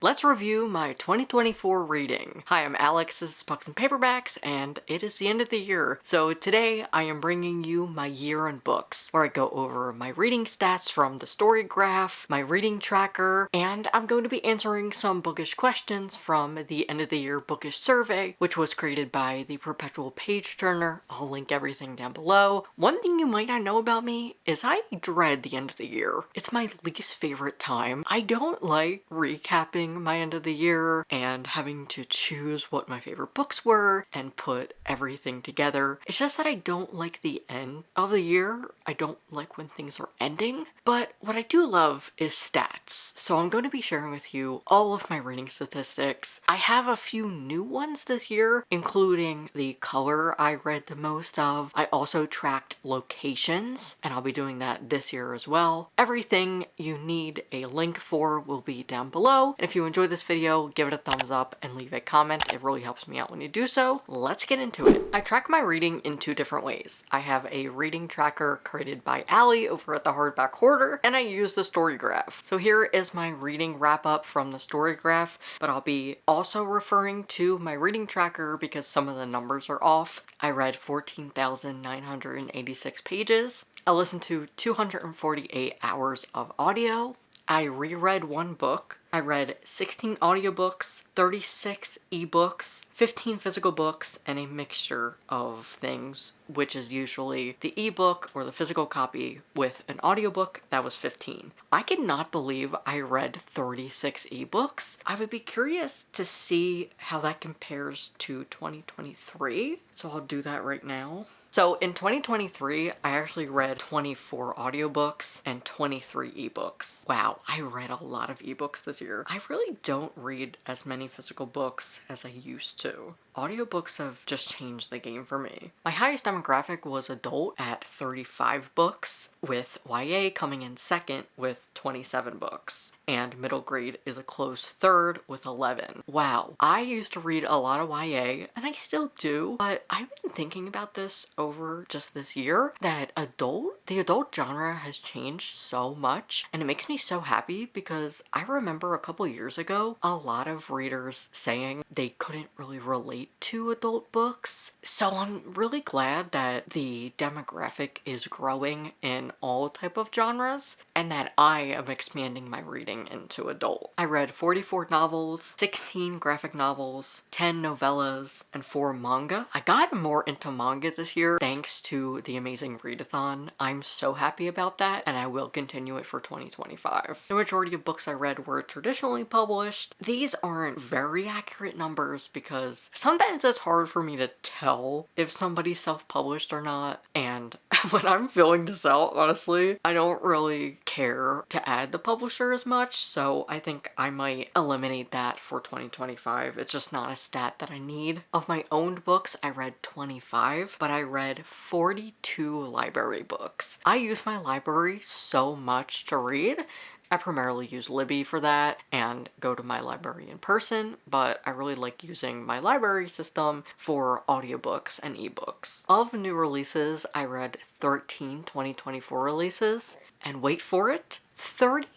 Let's review my 2024 reading. Hi, I'm Alex, this is Pucksandpaperbacks, and it is the end of the year. So today I am bringing you my year in books, where I go over my reading stats from the story graph, my reading tracker, and I'm going to be answering some bookish questions from the end of the year bookish survey, which was created by the Perpetual Page Turner. I'll link everything down below. One thing you might not know about me is I dread the end of the year. It's my least favorite time. I don't like recapping my end of the year and having to choose what my favorite books were and put everything together. It's just that I don't like the end of the year. I don't like when things are ending. But what I do love is stats. So I'm going to be sharing with you all of my reading statistics. I have a few new ones this year, including the color I read the most of. I also tracked locations, and I'll be doing that this year as well. Everything you need a link for will be down below. And if you enjoyed this video, give it a thumbs up and leave a comment. It really helps me out when you do so. Let's get into it. I track my reading in two different ways. I have a reading tracker created by Allie over at the Hardback Hoarder, and I use the story graph. So here is my reading wrap up from the story graph, but I'll be also referring to my reading tracker because some of the numbers are off. I read 14,986 pages. I listened to 248 hours of audio. I reread one book. I read 16 audiobooks, 36 ebooks, 15 physical books, and a mixture of things, which is usually the ebook or the physical copy with an audiobook. That was 15. I cannot believe I read 36 ebooks. I would be curious to see how that compares to 2023, so I'll do that right now. So in 2023, I actually read 24 audiobooks and 23 ebooks. Wow, I read a lot of ebooks this year. I really don't read as many physical books as I used to. Audiobooks have just changed the game for me. My highest demographic was adult at 35 books, with YA coming in second with 27 books. And middle grade is a close third with 11. Wow, I used to read a lot of YA, and I still do, but I've been thinking about this over just this year, that the adult genre has changed so much, and it makes me so happy because I remember a couple years ago, a lot of readers saying they couldn't really relate to adult books. So I'm really glad that the demographic is growing in all type of genres, and that I am expanding my reading into adult. I read 44 novels, 16 graphic novels, 10 novellas, and 4 manga. I got more into manga this year thanks to the amazing readathon. I'm so happy about that, and I will continue it for 2025. The majority of books I read were traditionally published. These aren't very accurate numbers because sometimes it's hard for me to tell if somebody's self-published or not, and when I'm filling this out, honestly, I don't really care to add the publisher as much, so I think I might eliminate that for 2025. It's just not a stat that I need. Of my owned books, I read 25, but I read 42 library books. I use my library so much to read. I primarily use Libby for that and go to my library in person, but I really like using my library system for audiobooks and ebooks. Of new releases, I read 13 2024 releases, and wait for it, 32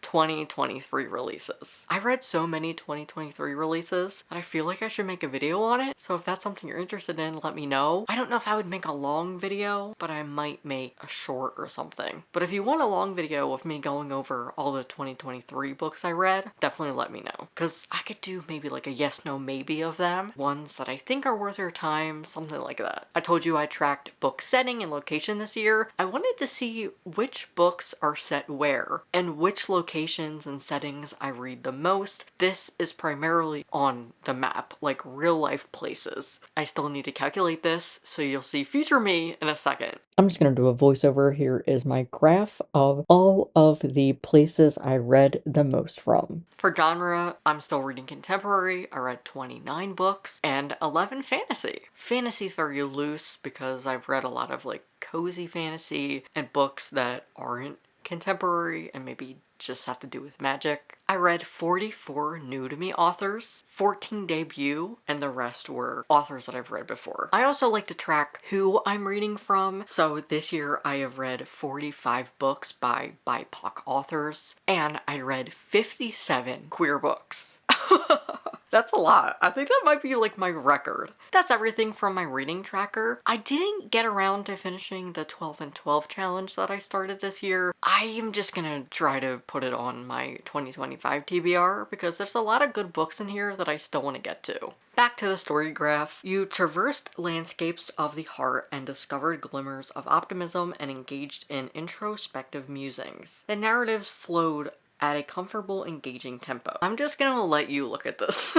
2023 releases. I read so many 2023 releases that I feel like I should make a video on it, so if that's something you're interested in, let me know. I don't know if I would make a long video, but I might make a short or something. But if you want a long video of me going over all the 2023 books I read, definitely let me know, because I could do maybe like a yes, no, maybe of them. Ones that I think are worth your time, something like that. I told you I tracked book setting and location this year. I wanted to see which books are set where, and which locations and settings I read the most. This is primarily on the map, like real life places. I still need to calculate this, so you'll see future me in a second. I'm just gonna do a voiceover. Here is my graph of all of the places I read the most from. For genre, I'm still reading contemporary. I read 29 books and 11 fantasy. Fantasy's very loose because I've read a lot of like cozy fantasy and books that aren't contemporary and maybe just have to do with magic. I read 44 new to me authors, 14 debut, and the rest were authors that I've read before. I also like to track who I'm reading from, so this year I have read 45 books by BIPOC authors, and I read 57 queer books. That's a lot. I think that might be like my record. That's everything from my reading tracker. I didn't get around to finishing the 12 and 12 challenge that I started this year. I am just gonna try to put it on my 2025 TBR because there's a lot of good books in here that I still want to get to. Back to the story graph. You traversed landscapes of the heart and discovered glimmers of optimism and engaged in introspective musings. The narratives flowed at a comfortable, engaging tempo. I'm just gonna let you look at this.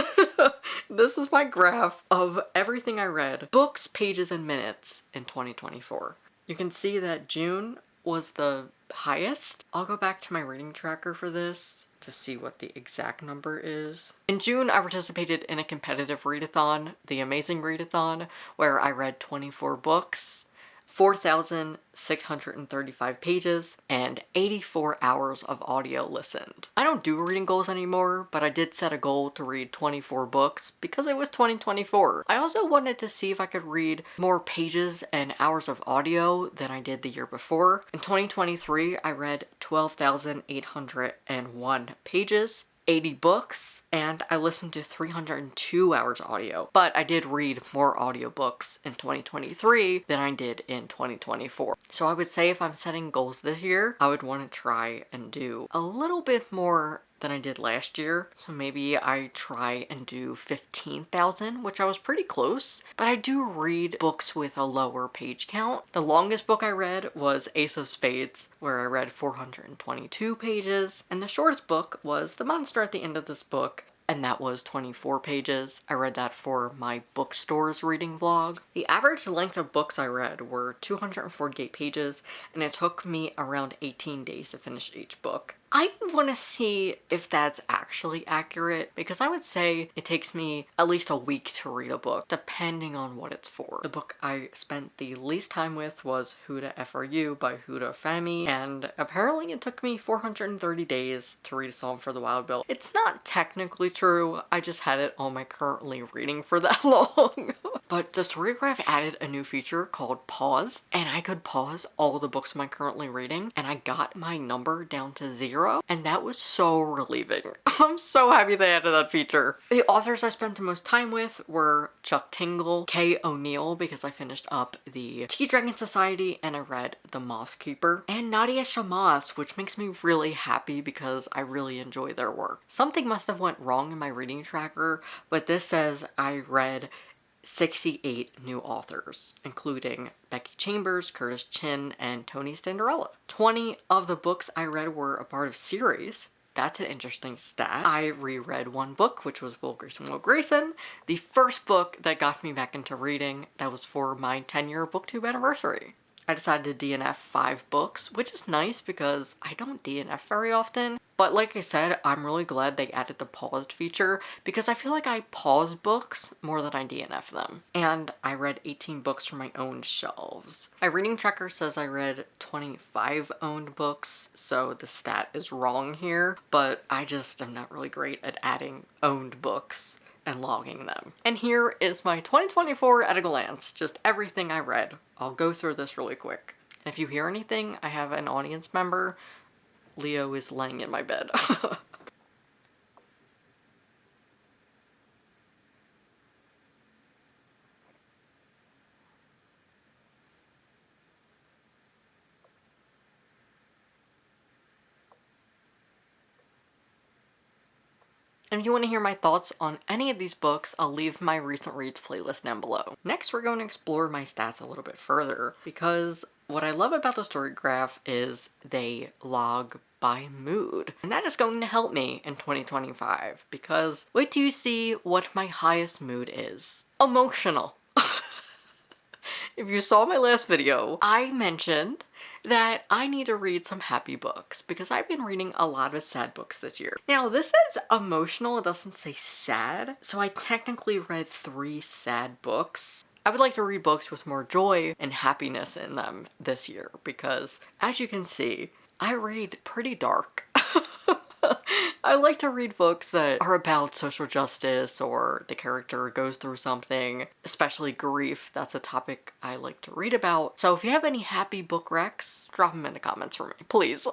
This is my graph of everything I read, books, pages, and minutes in 2024. You can see that June was the highest. I'll go back to my reading tracker for this to see what the exact number is. In June, I participated in a competitive readathon, the Amazing Readathon, where I read 24 books, 4,635 pages, and 84 hours of audio listened. I don't do reading goals anymore, but I did set a goal to read 24 books because it was 2024. I also wanted to see if I could read more pages and hours of audio than I did the year before. In 2023, I read 12,801 pages, 80 books, and I listened to 302 hours audio. But I did read more audiobooks in 2023 than I did in 2024. So I would say if I'm setting goals this year, I would want to try and do a little bit more than I did last year. So maybe I try and do 15,000, which I was pretty close, but I do read books with a lower page count. The longest book I read was Ace of Spades, where I read 422 pages, and the shortest book was The Monster at the End of This Book, and that was 24 pages. I read that for my bookstores reading vlog. The average length of books I read were 248 pages, and it took me around 18 days to finish each book. I want to see if that's actually accurate, because I would say it takes me at least a week to read a book, depending on what it's for. The book I spent the least time with was Who Da F Are You by Huda Fahmy, and apparently it took me 430 days to read A Song for the Wild Bill. It's not technically true, I just had it on my currently reading for that long. But the Storygraph added a new feature called Pause, and I could pause all the books I'm currently reading, and I got my number down to 0. And that was so relieving. I'm so happy they added that feature. The authors I spent the most time with were Chuck Tingle, Kay O'Neill, because I finished up the Tea Dragon Society and I read The Moss Keeper, and Nadia Shamas, which makes me really happy because I really enjoy their work. Something must have went wrong in my reading tracker, but this says I read 68 new authors, including Becky Chambers, Curtis Chin, and Tony Standarella. 20 of the books I read were a part of series. That's an interesting stat. I reread one book, which was Will Grayson, Will Grayson, the first book that got me back into reading. That was for my 10-year booktube anniversary. I decided to DNF 5 books, which is nice because I don't DNF very often. But like I said, I'm really glad they added the paused feature because I feel like I pause books more than I DNF them. And I read 18 books from my own shelves. My reading tracker says I read 25 owned books, so the stat is wrong here, but I just am not really great at adding owned books and logging them. And here is my 2024 at a glance, just everything I read. I'll go through this really quick. And if you hear anything, I have an audience member. Leo is laying in my bed. And if you want to hear my thoughts on any of these books, I'll leave my recent reads playlist down below. Next, we're going to explore my stats a little bit further, because what I love about the story graph is they log by mood. And that is going to help me in 2025, because wait till you see what my highest mood is. Emotional. If you saw my last video, I mentioned that I need to read some happy books because I've been reading a lot of sad books this year. Now, this is emotional, it doesn't say sad, so I technically read 3 sad books. I would like to read books with more joy and happiness in them this year because, as you can see, I read pretty dark. I like to read books that are about social justice or the character goes through something, especially grief. That's a topic I like to read about. So if you have any happy book recs, drop them in the comments for me, please.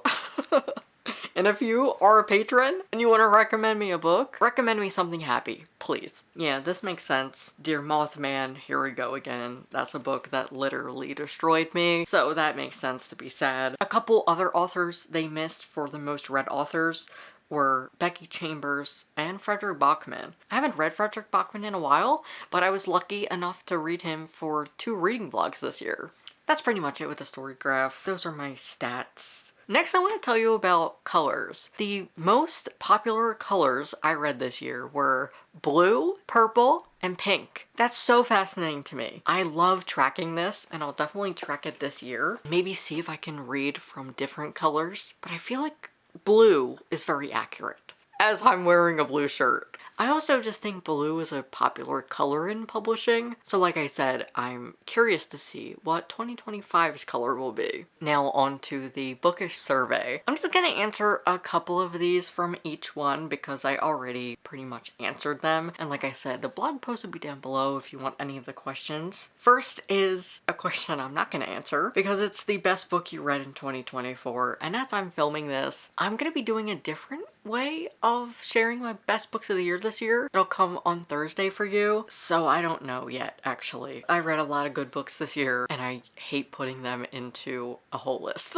And if you are a patron and you want to recommend me a book, recommend me something happy, please. Yeah, this makes sense. Dear Mothman, here we go again. That's a book that literally destroyed me, so that makes sense to be sad. A couple other authors they missed for the most read authors were Becky Chambers and Frederick Bachman. I haven't read Frederick Bachman in a while, but I was lucky enough to read him for 2 reading vlogs this year. That's pretty much it with the story graph. Those are my stats. Next, I want to tell you about colors. The most popular colors I read this year were blue, purple, and pink. That's so fascinating to me. I love tracking this, and I'll definitely track it this year. Maybe see if I can read from different colors, but I feel like blue is very accurate, as I'm wearing a blue shirt. I also just think blue is a popular color in publishing, so like I said, I'm curious to see what 2025's color will be. Now on to the Bookish survey. I'm just gonna answer a couple of these from each one because I already pretty much answered them, and like I said, the blog post will be down below if you want any of the questions. First is a question I'm not gonna answer because it's the best book you read in 2024, and as I'm filming this, I'm gonna be doing a different way of sharing my best books of the year this year. It'll come on Thursday for you, so I don't know yet, actually. I read a lot of good books this year, and I hate putting them into a whole list.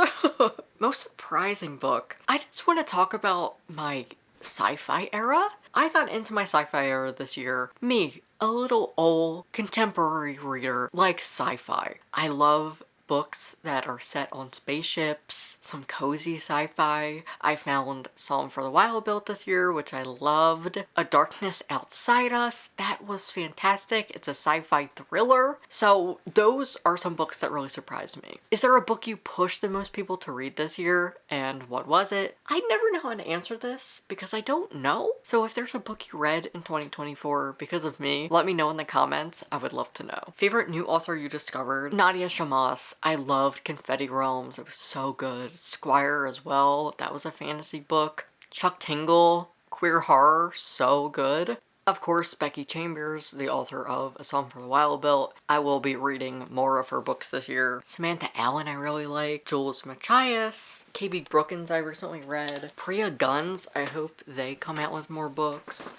Most surprising book. I just want to talk about my sci-fi era. I got into my sci-fi era this year. Me, a little old contemporary reader, like sci-fi. I love books that are set on spaceships, some cozy sci-fi. I found Psalm for the Wild Built this year, which I loved. A Darkness Outside Us, that was fantastic. It's a sci-fi thriller. So those are some books that really surprised me. Is there a book you pushed the most people to read this year, and what was it? I never know how to answer this because I don't know. So if there's a book you read in 2024 because of me, let me know in the comments. I would love to know. Favorite new author you discovered? Nadia Shammas. I loved Confetti Realms. It was so good. Squire as well. That was a fantasy book. Chuck Tingle. Queer horror. So good. Of course, Becky Chambers, the author of A Song for the Wild Built. I will be reading more of her books this year. Samantha Allen I really like. Jules Machias. KB Brookins I recently read. Priya Guns. I hope they come out with more books.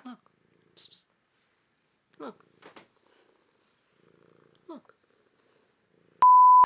Look. Look. Look.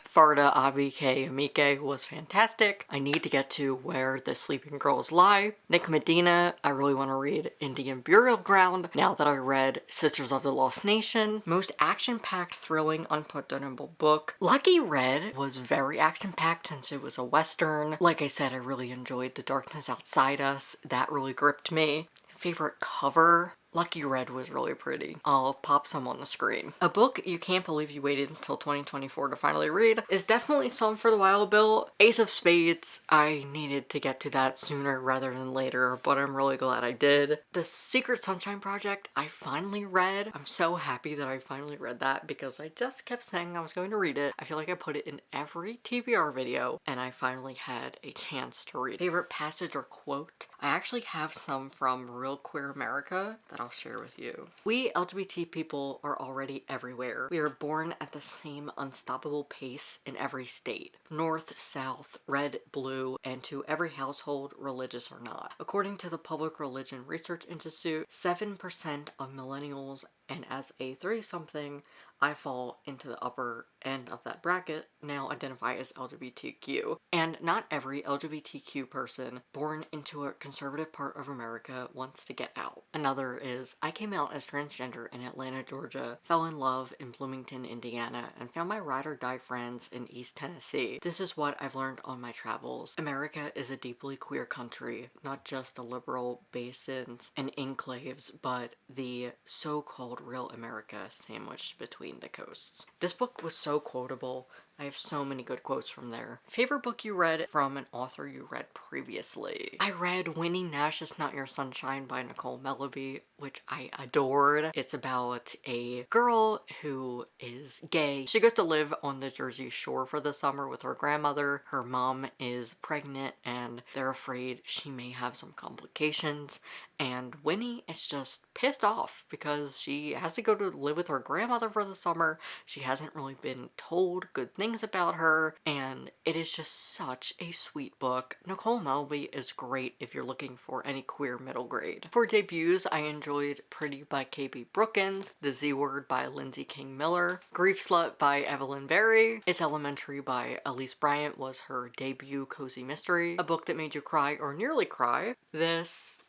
Farda Abike Amike was fantastic. I need to get to Where the Sleeping Girls Lie. Nick Medina, I really want to read Indian Burial Ground now that I read Sisters of the Lost Nation. Most action-packed, thrilling, unpredictable book. Lucky Red was very action-packed since it was a western. Like I said, I really enjoyed The Darkness Outside Us. That really gripped me. Favorite cover? Lucky Red was really pretty. I'll pop some on the screen. A book you can't believe you waited until 2024 to finally read is definitely Song for the Wild Built. Ace of Spades, I needed to get to that sooner rather than later, but I'm really glad I did. The Secret Sunshine Project, I finally read. I'm so happy that I finally read that because I just kept saying I was going to read it. I feel like I put it in every TBR video, and I finally had a chance to read it. Favorite passage or quote? I actually have some from Real Queer America that I'll share with you. We LGBT people are already everywhere. We are born at the same unstoppable pace in every state. North, south, red, blue, and to every household, religious or not. According to the Public Religion Research Institute, 7% of millennials, and as a 30-something, I fall into the upper end of that bracket, now identify as LGBTQ. And not every LGBTQ person born into a conservative part of America wants to get out. Another is, I came out as transgender in Atlanta, Georgia, fell in love in Bloomington, Indiana, and found my ride or die friends in East Tennessee. This is what I've learned on my travels. America is a deeply queer country, not just the liberal basins and enclaves, but the so-called real America sandwiched between the coasts. This book was so quotable I have so many good quotes from there. Favorite book you read from an author you read previously? I read Winnie Nash's Not Your Sunshine by Nicole Melleby, which I adored. It's about a girl who is gay. She goes to live on the Jersey Shore for the summer with her grandmother. Her mom is pregnant and they're afraid she may have some complications. And Winnie is just pissed off because she has to go to live with her grandmother for the summer. She hasn't really been told good things about her, and it is just such a sweet book. Nicole Melleby is great if you're looking for any queer middle grade. For debuts, I enjoyed Pretty by K.B. Brookins, The Z Word by Lindsay King Miller, Grief Slut by Evelyn Berry, It's Elementary by Elise Bryant was her debut cozy mystery, a book that made you cry or nearly cry, This,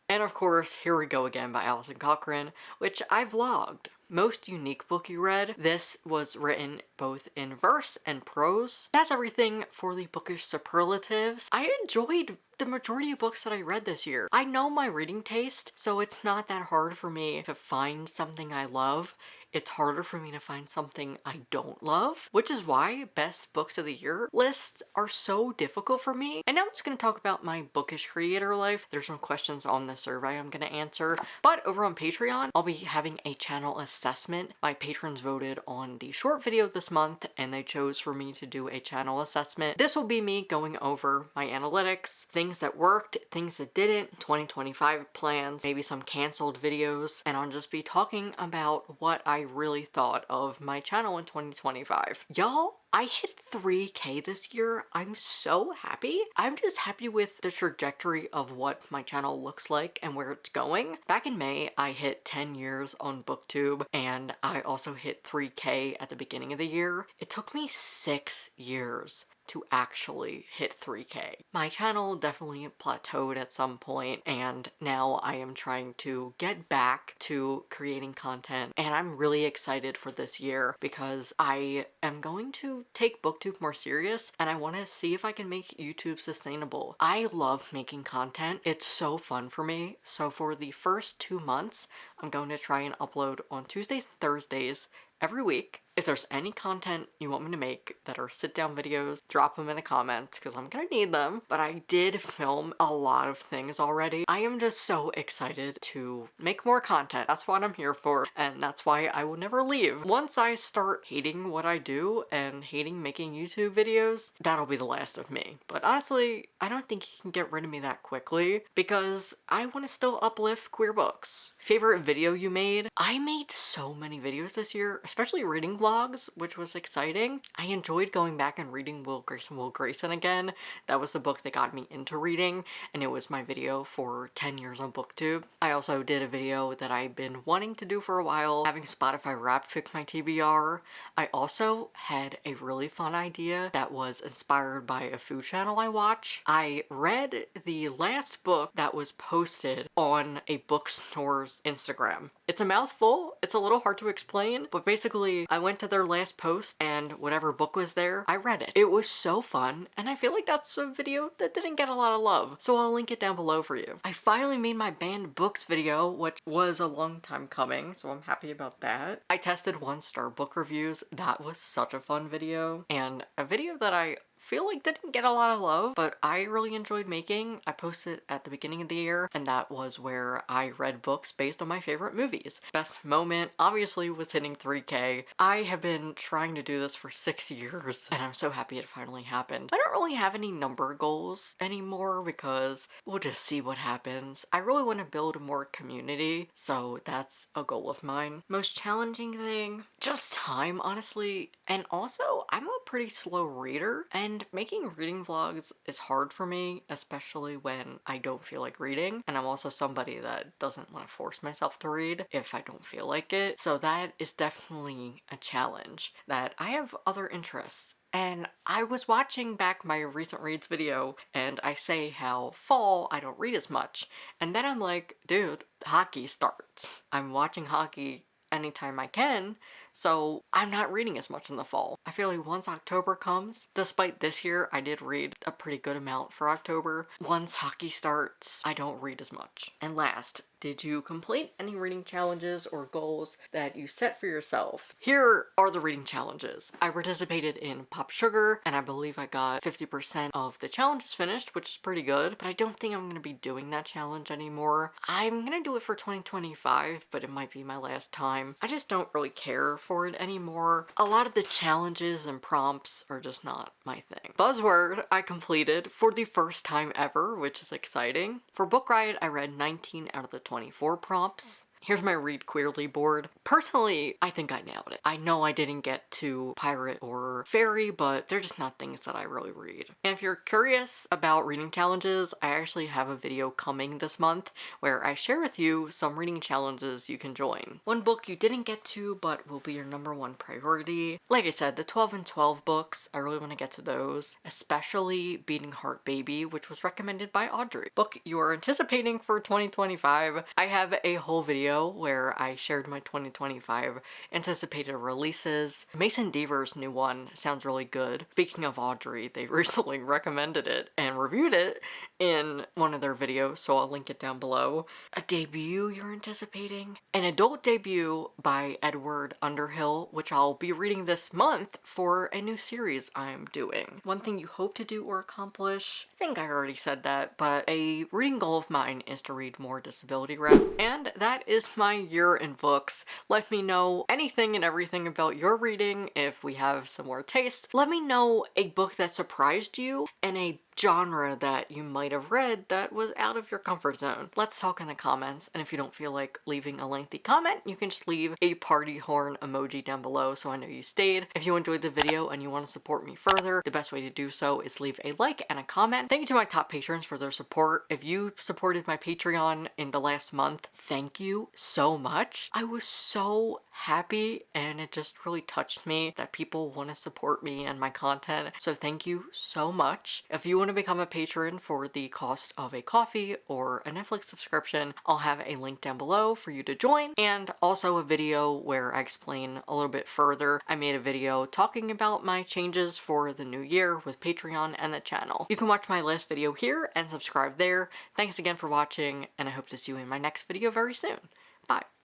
and of course, Here We Go Again by Alison Cochran, which I vlogged. Most unique book you read. This was written both in verse and prose. That's everything for the bookish superlatives. I enjoyed the majority of books that I read this year. I know my reading taste, so it's not that hard for me to find something I love. It's harder for me to find something I don't love, which is why best books of the year lists are so difficult for me. And now I'm just going to talk about my bookish creator life. There's some questions on the survey I'm going to answer, but over on Patreon, I'll be having a channel assessment. My patrons voted on the short video this month and they chose for me to do a channel assessment. This will be me going over my analytics, things that worked, things that didn't, 2025 plans, maybe some canceled videos, and I'll just be talking about what I really thought of my channel in 2025. Y'all, I hit 3K this year. I'm so happy. I'm just happy with the trajectory of what my channel looks like and where it's going. Back in May, I hit 10 years on BookTube and I also hit 3K at the beginning of the year. It took me 6 years to actually hit 3K. My channel definitely plateaued at some point and now I am trying to get back to creating content and I'm really excited for this year because I am going to take BookTube more serious and I want to see if I can make YouTube sustainable. I love making content. It's so fun for me. So for the first 2 months, I'm going to try and upload on Tuesdays and Thursdays every week. If there's any content you want me to make that are sit-down videos, drop them in the comments because I'm gonna need them. But I did film a lot of things already. I am just so excited to make more content. That's what I'm here for, and that's why I will never leave. Once I start hating what I do and hating making YouTube videos, that'll be the last of me. But honestly, I don't think you can get rid of me that quickly because I want to still uplift queer books. Favorite video you made? I made so many videos this year, especially reading vlogs, which was exciting. I enjoyed going back and reading Will Grayson again. That was the book that got me into reading, and it was my video for 10 years on BookTube. I also did a video that I've been wanting to do for a while, having Spotify Wrapped pick my TBR. I also had a really fun idea that was inspired by a food channel I watch. I read the last book that was posted on a bookstore's Instagram. It's a mouthful, it's a little hard to explain, but basically I went to their last post and whatever book was there, I read it. It was so fun, and I feel like that's a video that didn't get a lot of love, so I'll link it down below for you. I finally made my banned books video, which was a long time coming, so I'm happy about that. I tested 1-star book reviews. That was such a fun video, and a video that I feel like didn't get a lot of love, but I really enjoyed making. I posted at the beginning of the year, and that was where I read books based on my favorite movies. Best moment, obviously, was hitting 3K. I have been trying to do this for 6 years, and I'm so happy it finally happened. I don't really have any number goals anymore because we'll just see what happens. I really want to build more community, so that's a goal of mine. Most challenging thing? Just time, honestly. And also, I'm a pretty slow reader, and making reading vlogs is hard for me, especially when I don't feel like reading. And I'm also somebody that doesn't want to force myself to read if I don't feel like it. So that is definitely a challenge, that I have other interests. And I was watching back my recent reads video and I say how fall I don't read as much. And then I'm like, dude, hockey starts. I'm watching hockey anytime I can, so I'm not reading as much in the fall. I feel like once October comes, despite this year, I did read a pretty good amount for October. Once hockey starts, I don't read as much. And last, did you complete any reading challenges or goals that you set for yourself? Here are the reading challenges. I participated in Pop Sugar, and I believe I got 50% of the challenges finished, which is pretty good, but I don't think I'm going to be doing that challenge anymore. I'm going to do it for 2025, but it might be my last time. I just don't really care for it anymore. A lot of the challenges and prompts are just not my thing. Buzzword, I completed for the first time ever, which is exciting. For Book Riot, I read 19 out of the 24 prompts. Here's my Read Queerly board. Personally, I think I nailed it. I know I didn't get to pirate or fairy, but they're just not things that I really read. And if you're curious about reading challenges, I actually have a video coming this month where I share with you some reading challenges you can join. One book you didn't get to, but will be your #1 priority. Like I said, the 12 and 12 books, I really want to get to those, especially Beating Heart Baby, which was recommended by Audrey. Book you are anticipating for 2025. I have a whole video where I shared my 2025 anticipated releases. Mason Deaver's new one sounds really good. Speaking of Audrey, they recently recommended it and reviewed it in one of their videos, so I'll link it down below. A debut you're anticipating? An adult debut by Edward Underhill, which I'll be reading this month for a new series I'm doing. One thing you hope to do or accomplish? I think I already said that, but a reading goal of mine is to read more disability rep, and that is my year in books. Let me know anything and everything about your reading if we have similar tastes. Let me know a book that surprised you and a genre that you might have read that was out of your comfort zone. Let's talk in the comments, and if you don't feel like leaving a lengthy comment, you can just leave a party horn emoji down below so I know you stayed. If you enjoyed the video and you want to support me further, the best way to do so is leave a like and a comment. Thank you to my top patrons for their support. If you supported my Patreon in the last month, thank you so much. I was so happy and it just really touched me that people want to support me and my content, so thank you so much. If you want to become a patron for the cost of a coffee or a Netflix subscription, I'll have a link down below for you to join, and also a video where I explain a little bit further. I made a video talking about my changes for the new year with Patreon and the channel. You can watch my last video here and subscribe there. Thanks again for watching, and I hope to see you in my next video very soon. Bye.